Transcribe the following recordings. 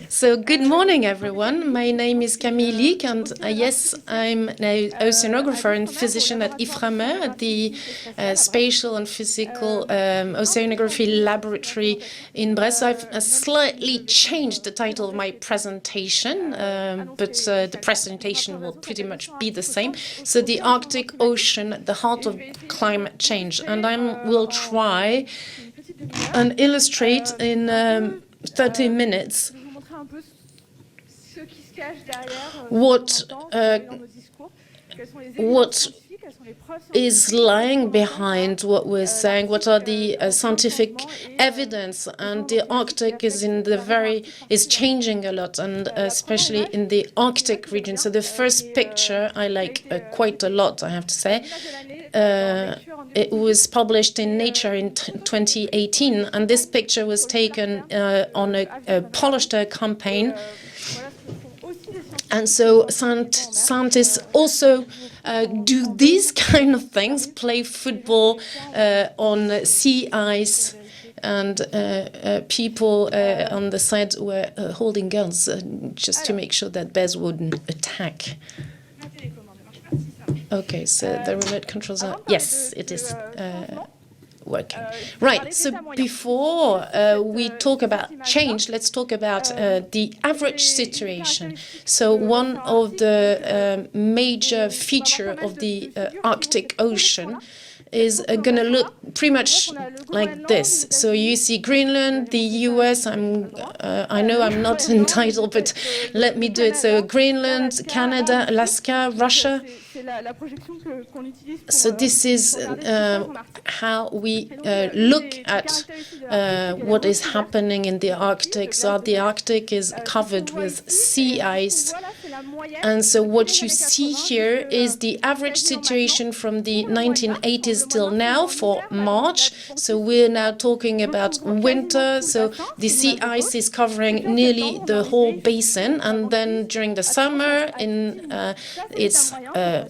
So good morning, everyone. My name is Camille Lique, and yes, I'm an oceanographer and physician at IFRAME, at the Spatial and Physical Oceanography Laboratory in Brest. So I've slightly changed the title of my presentation, but the presentation will pretty much be the same. So the Arctic Ocean at the heart of climate change, and I will try and illustrate in 30 minutes what is lying behind what we're saying, what are the scientific evidence, and the Arctic is changing a lot, and especially in the Arctic region. So the first picture I like quite a lot, I have to say. It was published in Nature in 2018, and this picture was taken on a polyester campaign. And so scientists also do these kind of things, play football on sea ice, and people on the side were holding guns just to make sure that bears wouldn't attack. Okay, so the remote controls are... Yes, it is working. Right, so before we talk about change, let's talk about the average situation. So one of the major features of the Arctic Ocean is going to look pretty much like this. So you see Greenland, the US, I know I'm not entitled, but let me do it. So Greenland, Canada, Alaska, Russia. So this is how we look at what is happening in the Arctic. So the Arctic is covered with sea ice. And so what you see here is the average situation from the 1980s till now for March. So we're now talking about winter. So the sea ice is covering nearly the whole basin. And then during the summer, it's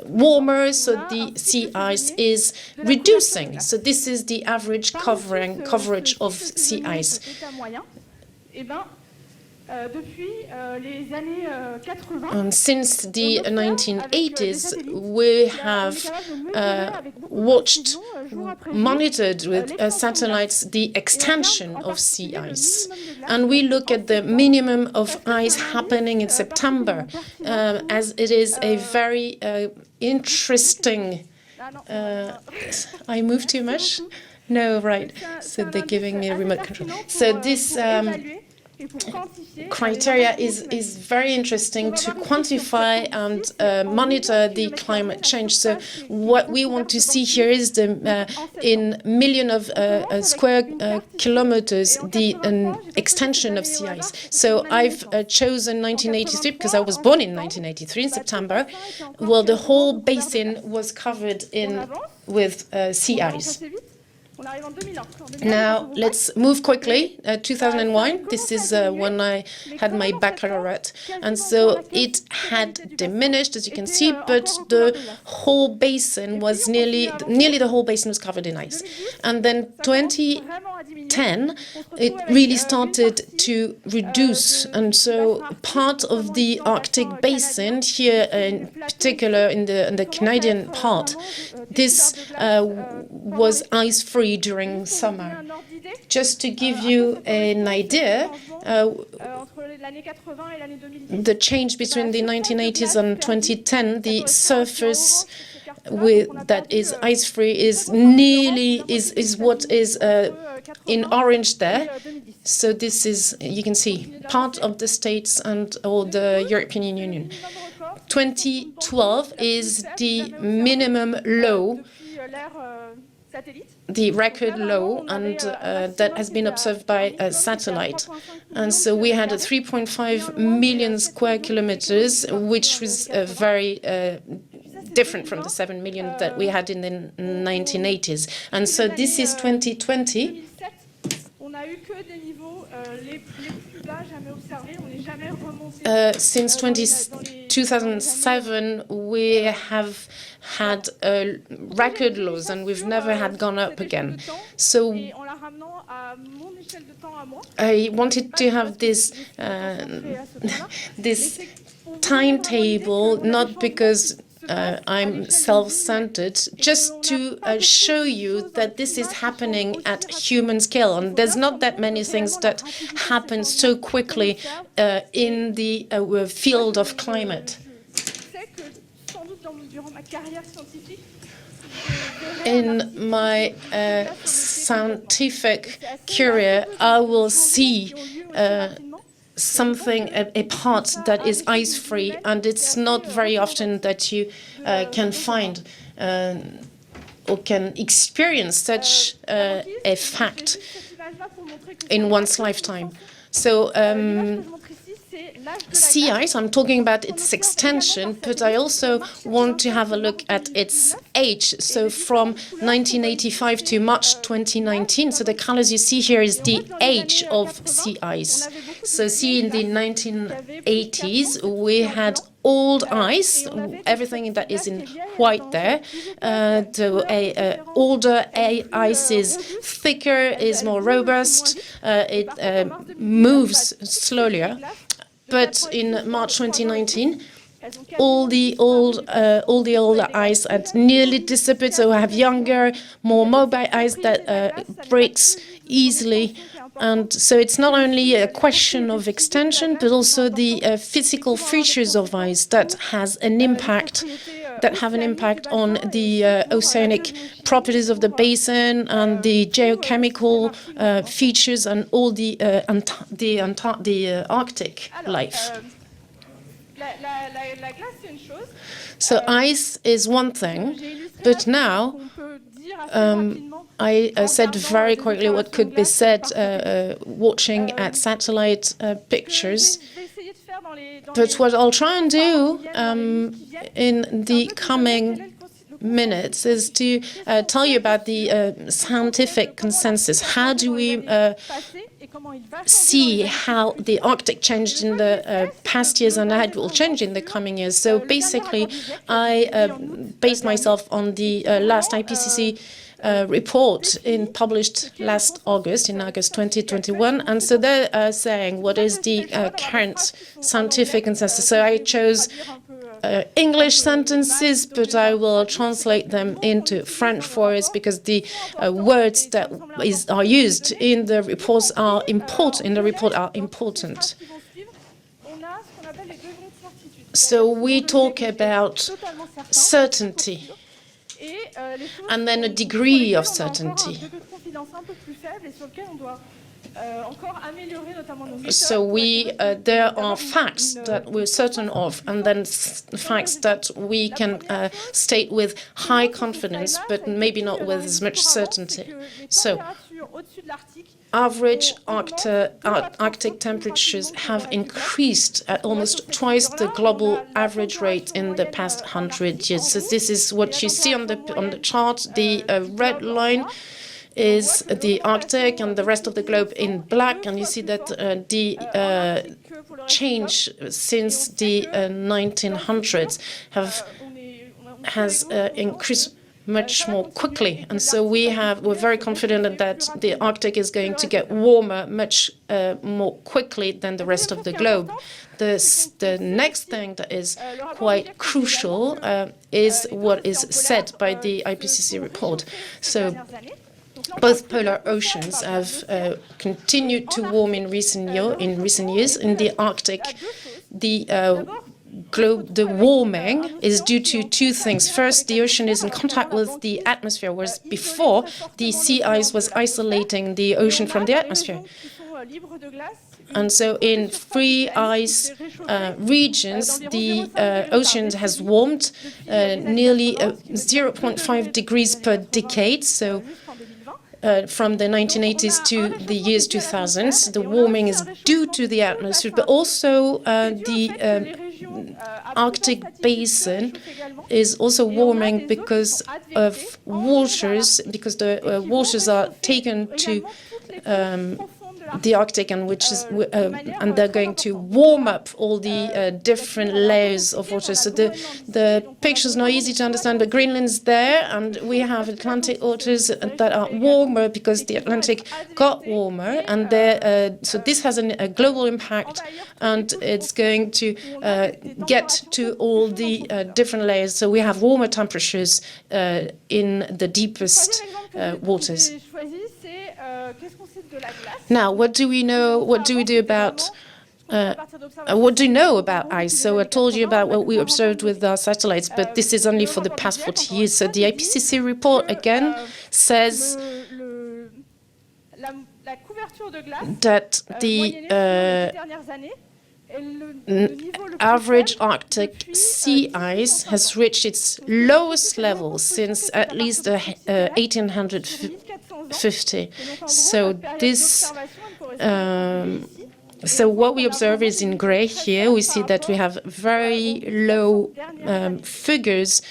warmer, so the sea ice is reducing. So this is the average coverage of sea ice. Since the 1980s, we have monitored with satellites the extension of sea ice. And we look at the minimum of ice happening in September, as it is a very interesting... I move too much? No, right. So they're giving me a remote control. So this... criteria is very interesting to quantify and monitor the climate change. So what we want to see here is the in million of square kilometers the extension of sea ice. So I've chosen 1983 because I was born in 1983 in September. Well, the whole basin was covered with sea ice. Now, let's move quickly. 2001, this is when I had my baccalaureate. And so it had diminished, as you can see, but the whole basin was nearly the whole basin was covered in ice. And then 2010, it really started to reduce. And so part of the Arctic basin, here in particular in the Canadian part, this was ice-free during summer. Just to give you an idea, the change between the 1980s and 2010, the surface that is ice-free is what is in orange there. So this is, you can see, part of the States and all the European Union. 2012 is the minimum low, the record low, and that has been observed by a satellite. And so we had 3.5 million square kilometers, which was very different from the 7 million that we had in the 1980s. And so this is 2020. Since 2007, we have had record lows, and we've never had gone up again. So I wanted to have this this timetable, not because I'm self-centered, just to show you that this is happening at human scale. And there's not that many things that happen so quickly in the field of climate. In my scientific career, I will see something, a part that is ice-free, and it's not very often that you can find or can experience such a fact in one's lifetime. So sea ice, I'm talking about its extension, but I also want to have a look at its age. So from 1985 to March 2019, so the colors you see here is the age of sea ice. So see, in the 1980s, we had old ice, everything that is in white there. Older ice is thicker, is more robust, it moves slower. But in March 2019, all the old ice had nearly disappeared. So we have younger, more mobile ice that breaks easily. And so it's not only a question of extension, but also the physical features of ice that have an impact on the oceanic properties of the basin and the geochemical features and all the Arctic life. So ice is one thing, but now I said very quickly what could be said watching at satellite pictures. But what I'll try and do in the coming minutes is to tell you about the scientific consensus. How do we see how the Arctic changed in the past years and how it will change in the coming years? So basically, I based myself on the last IPCC report published last August, in August 2021. And so they're saying what is the current scientific consensus. So I chose English sentences, but I will translate them into French for us because the words that are used in the reports are important. So we talk about certainty, and then a degree of certainty. So there are facts that we're certain of, and then facts that we can state with high confidence, but maybe not with as much certainty. So average Arctic temperatures have increased at almost twice the global average rate in the past 100 years. So this is what you see on the chart. The red line is the Arctic and the rest of the globe in black, and you see that the change since the 1900s has increased much more quickly, and so we're very confident that the Arctic is going to get warmer much more quickly than the rest of the globe. The next thing that is quite crucial is what is said by the IPCC report. So both polar oceans have continued to warm in recent years. In the Arctic, the warming is due to two things. First, the ocean is in contact with the atmosphere, whereas before, the sea ice was isolating the ocean from the atmosphere. And so in free ice regions, the ocean has warmed nearly 0.5 degrees per decade. So from the 1980s to the years 2000, the warming is due to the atmosphere, but also the Arctic basin is also warming because of waters, because the waters are taken to the Arctic, and and they're going to warm up all the different layers of water. So the picture's not easy to understand, but Greenland's there, and we have Atlantic waters that are warmer because the Atlantic got warmer, and so this has a global impact, and it's going to get to all the different layers. So we have warmer temperatures in the deepest waters. Now, what do we know? What do we do about? What do you know about ice? So I told you about what we observed with our satellites, but this is only for the past 40 years. So the IPCC report again says that the average Arctic sea ice has reached its lowest level since at least 1850. So this. So what we observe is in grey here. We see that we have very low figures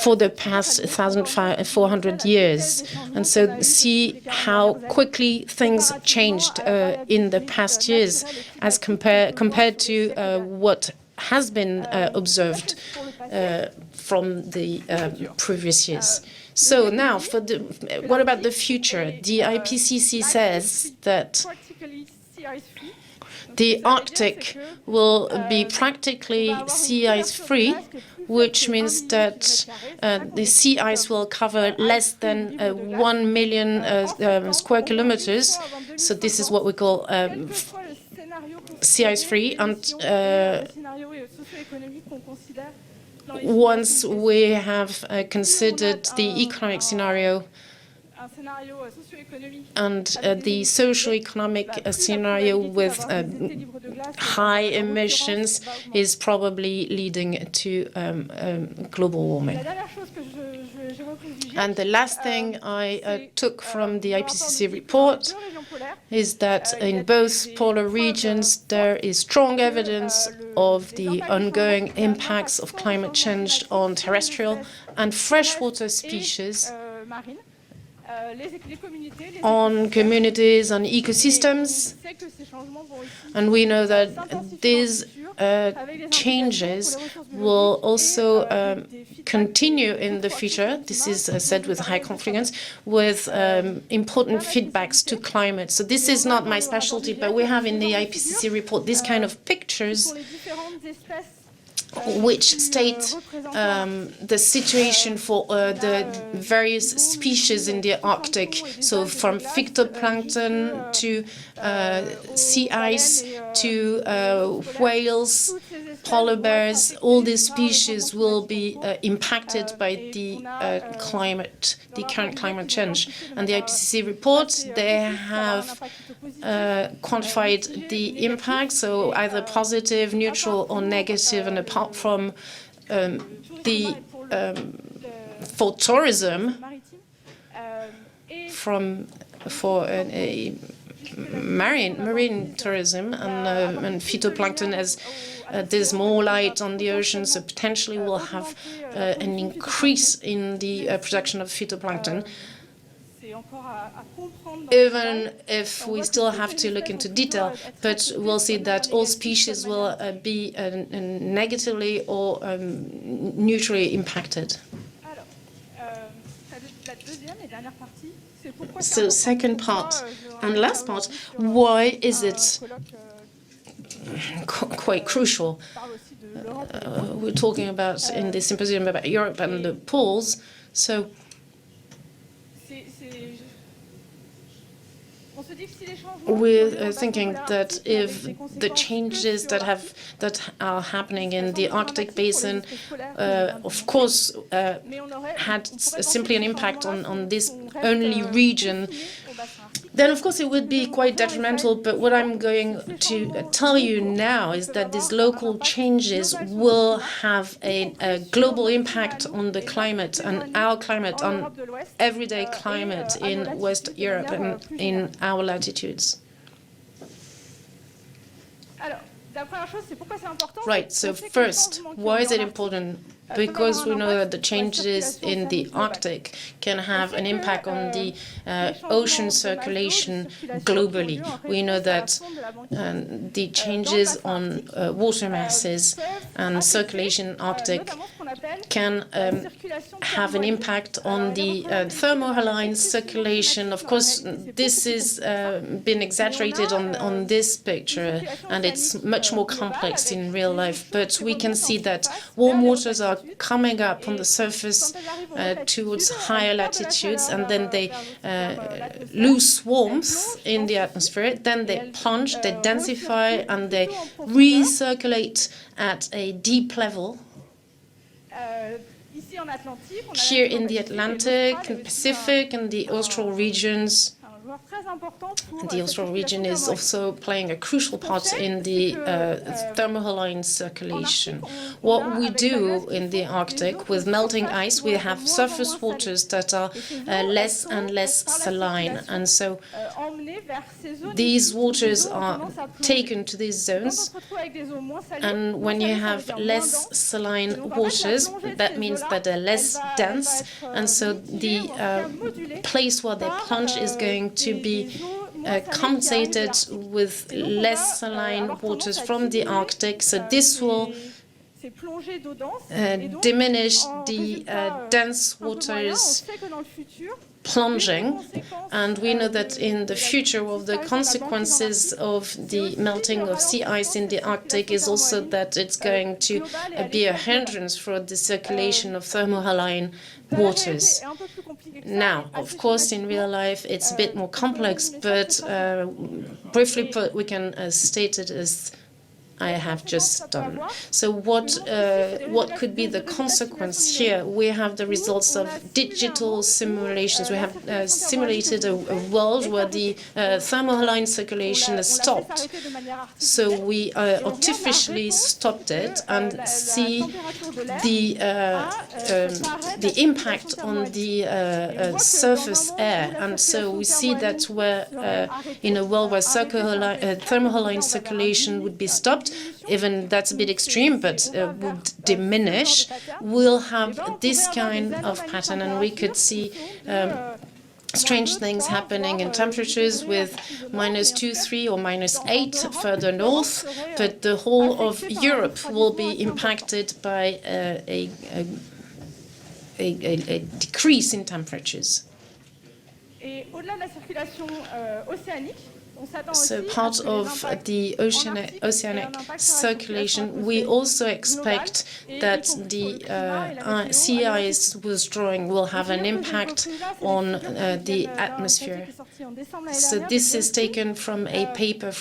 for the past 1,400 years. And so see how quickly things changed in the past years as compared to what has been observed from the previous years. So now, what about the future? The IPCC says that the Arctic will be practically sea ice free, which means that the sea ice will cover less than 1 million square kilometers. So this is what we call sea ice free. And once we have considered the economic scenario and the socio-economic scenario with high emissions is probably leading to global warming. And the last thing I took from the IPCC report is that in both polar regions there is strong evidence of the ongoing impacts of climate change on terrestrial and freshwater species, on communities and ecosystems, and we know that these changes will also continue in the future. This is said with high confidence, with important feedbacks to climate. So this is not my specialty, but we have in the IPCC report this kind of pictures which state the situation for the various species in the Arctic. So from phytoplankton to sea ice to whales, polar bears, all these species will be impacted by the current climate change. And the IPCC report, they have quantified the impact, so either positive, neutral, or negative. And apart from for tourism, for marine tourism and phytoplankton, as there's more light on the ocean, so potentially we'll have an increase in the production of phytoplankton. Even if we still have to look into detail, but we'll see that all species will be negatively or neutrally impacted. So second part and last part, why is it quite crucial? We're talking about in this symposium about Europe and the poles. So we're thinking that if the changes that are happening in the Arctic basin, of course, had simply an impact on this only region, then of course it would be quite detrimental. But what I'm going to tell you now is that these local changes will have a global impact on the climate and our climate, on everyday climate in West Europe and in our latitudes. Right, so first, why is it important? because we know that the changes in the Arctic can have an impact on the ocean circulation globally. We know that the changes on water masses and circulation in Arctic can have an impact on the thermohaline circulation. Of course, this is been exaggerated on this picture, and it's much more complex in real life. But we can see that warm waters are coming up on the surface towards higher latitudes, and then they lose warmth in the atmosphere. Then they plunge, they densify, and they recirculate at a deep level. Here in the Atlantic and Pacific and the Austral regions. The Austral region is also playing a crucial part in the thermohaline circulation. What we do in the Arctic with melting ice, we have surface waters that are less and less saline, and so these waters are taken to these zones, and when you have less saline waters, that means that they're less dense, and so the place where they plunge is going to be compensated with less saline waters from the Arctic. So this will diminish the dense waters plunging, and we know that in the future of the consequences of the melting of sea ice in the Arctic is also that it's going to be a hindrance for the circulation of thermohaline waters. Now, of course, in real life it's a bit more complex, but briefly put, we can state it as I have just done. So what could be the consequence here? We have the results of digital simulations. We have simulated a world where the thermohaline circulation is stopped. So we artificially stopped it and see the impact on the surface air. And so we see that we're in a world where thermohaline circulation would be stopped. Even that's a bit extreme, but would diminish, we'll have this kind of pattern, and we could see strange things happening in temperatures with -2, 3, or -8 further north, but the whole of Europe will be impacted by a decrease in temperatures. So part of the oceanic circulation, we also expect that the sea ice withdrawing will have an impact on the atmosphere. So this is taken from a paper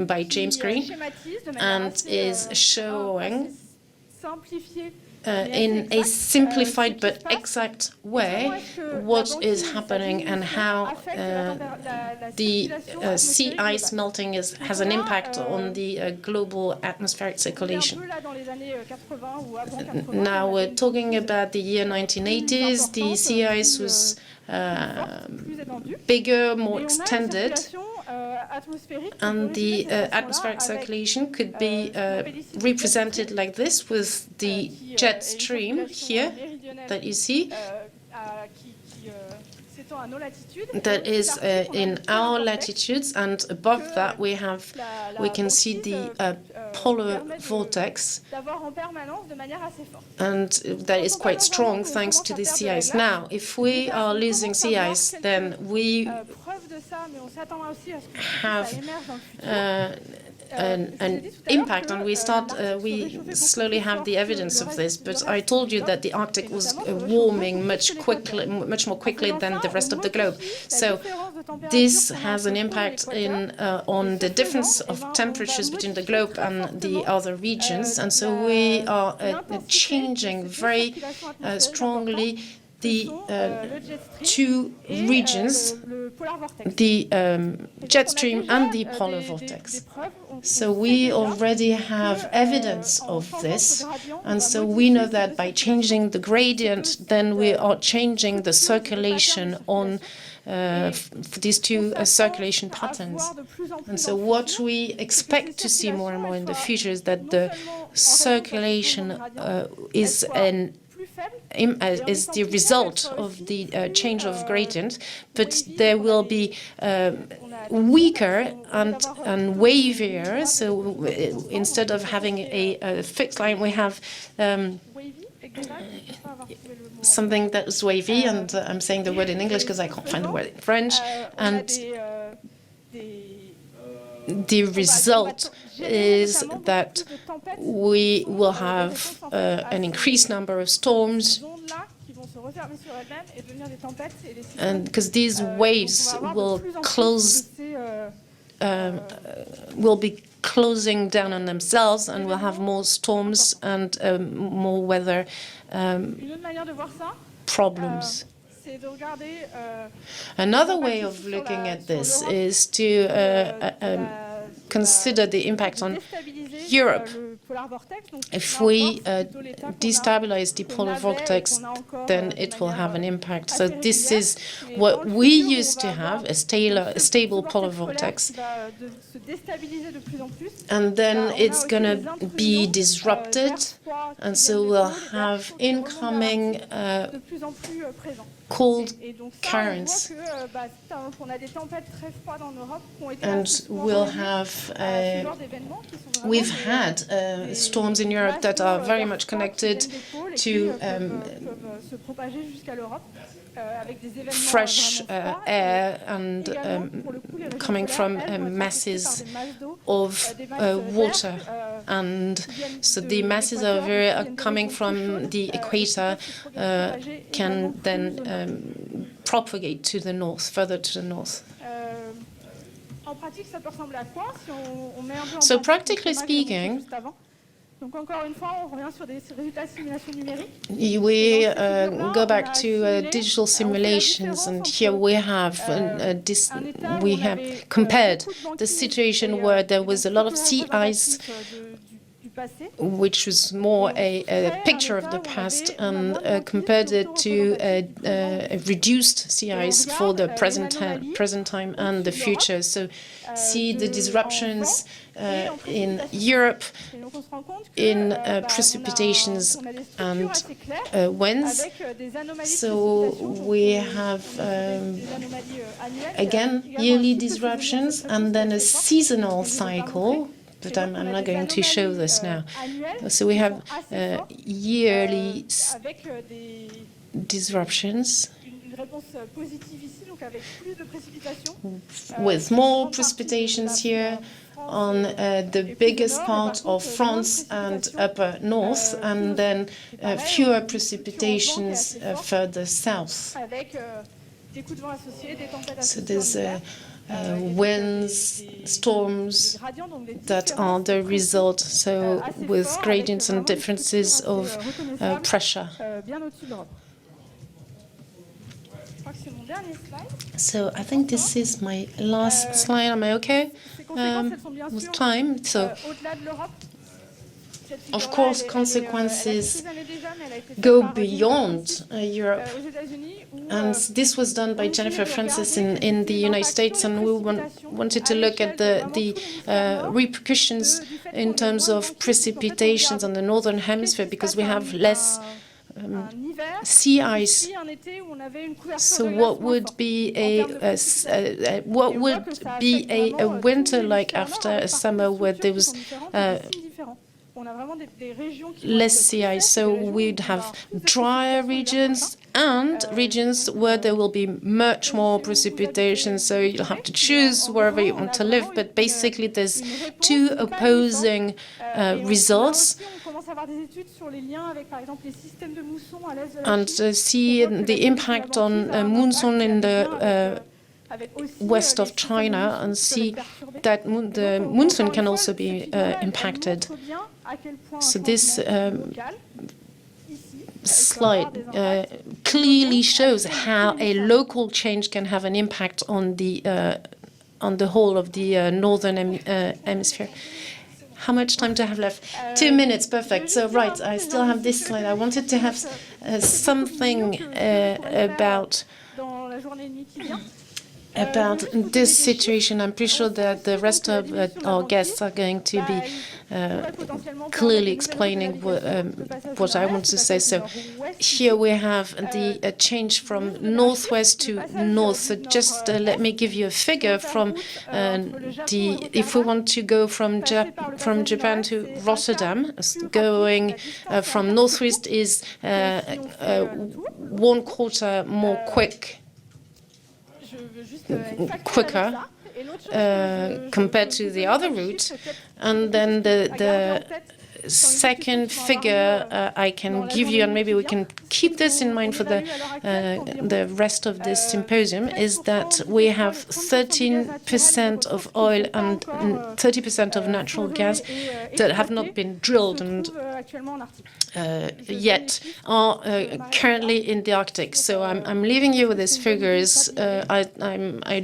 by James Green and is showing in a simplified but exact way what is happening and how the sea ice melting has an impact on the global atmospheric circulation. Now we're talking about the year 1980s. The sea ice was bigger, more extended, and the atmospheric circulation could be represented like this, with the jet stream here that you see, that is in our latitudes, and above that we can see the polar vortex, and that is quite strong thanks to the sea ice. Now, if we are losing sea ice, then we have an impact, and we slowly have the evidence of this. But I told you that the Arctic was warming much more quickly than the rest of the globe. So this has an impact on the difference of temperatures between the globe and the other regions, and so we are changing very strongly the two regions, the jet stream and the polar vortex. So we already have evidence of this, and so we know that by changing the gradient, then we are changing the circulation on these two circulation patterns. And so what we expect to see more and more in the future is that the circulation is the result of the change of gradient, but there will be weaker and wavier. So instead of having a fixed line, we have something that is wavy, and I'm saying the word in English because I can't find the word in French. And the result is that we will have an increased number of storms, and because these waves will be closing down on themselves, and we'll have more storms and more weather problems. Another way of looking at this is to consider the impact on Europe. If we destabilize the polar vortex, then it will have an impact. So this is what we used to have, a stable polar vortex. And then it's going to be disrupted, and so we'll have incoming cold currents. And we'll have, we've had storms in Europe that are very much connected to fresh air and coming from masses of water. And so the masses are coming from the equator can then propagate to the north, further to the north. So practically speaking, we go back to digital simulations, and here we have compared the situation where there was a lot of sea ice, which was more a picture of the past, and compared it to a reduced sea ice for the present time and the future. So see the disruptions in Europe, in precipitations and winds. So we have, again, yearly disruptions and then a seasonal cycle, but I'm not going to show this now. So we have yearly disruptions with more precipitations here on the biggest part of France and upper north, and then fewer precipitations further south. So there's winds, storms that are the result, so with gradients and differences of pressure. So I think this is my last slide. Am I okay with time? So, of course, consequences go beyond Europe. And this was done by Jennifer Francis in the United States, and we wanted to look at the repercussions in terms of precipitations on the northern hemisphere, because we have less sea ice. So what would be a winter like after a summer where there was less sea ice? So we'd have drier regions and regions where there will be much more precipitation. So you'll have to choose wherever you want to live. But basically, there's two opposing results. And see the impact on monsoon in the west of China, and see that the monsoon can also be impacted. So this slide clearly shows how a local change can have an impact on the on the whole of the northern hemisphere. How much time do I have left? 2 minutes, perfect. So, right, I still have this slide. I wanted to have something about this situation. I'm pretty sure that the rest of our guests are going to be clearly explaining what I want to say. So here we have the change from northwest to north. So just let me give you a figure from if we want to go from Japan to Rotterdam, going from northwest is 1/4 more quicker compared to the other route. And then the second figure I can give you, and maybe we can keep this in mind for the rest of this symposium, is that we have 13% of oil and 30% of natural gas that have not been drilled and yet are currently in the Arctic. So I'm leaving you with these figures. I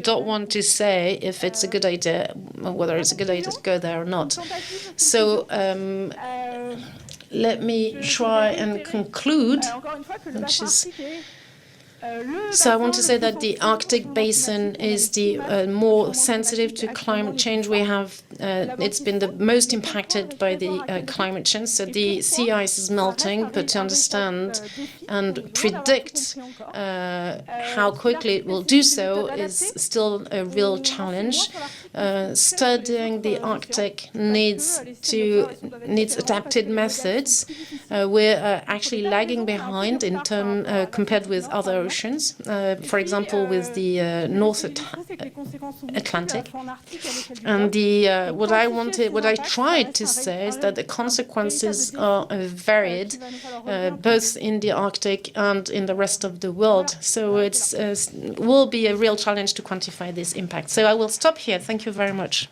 don't want to say if it's a good idea, whether it's a good idea to go there or not. So let me try and conclude, which is. So I want to say that the Arctic basin is the more sensitive to climate change. We have it's been the most impacted by the climate change. So the sea ice is melting, but to understand and predict how quickly it will do so is still a real challenge. Studying the Arctic needs adapted methods. We're actually lagging behind in compared with other oceans. For example, with the North Atlantic. And what I tried to say is that the consequences are varied, both in the Arctic and in the rest of the world. So it will be a real challenge to quantify this impact. So I will stop here. Thank you very much.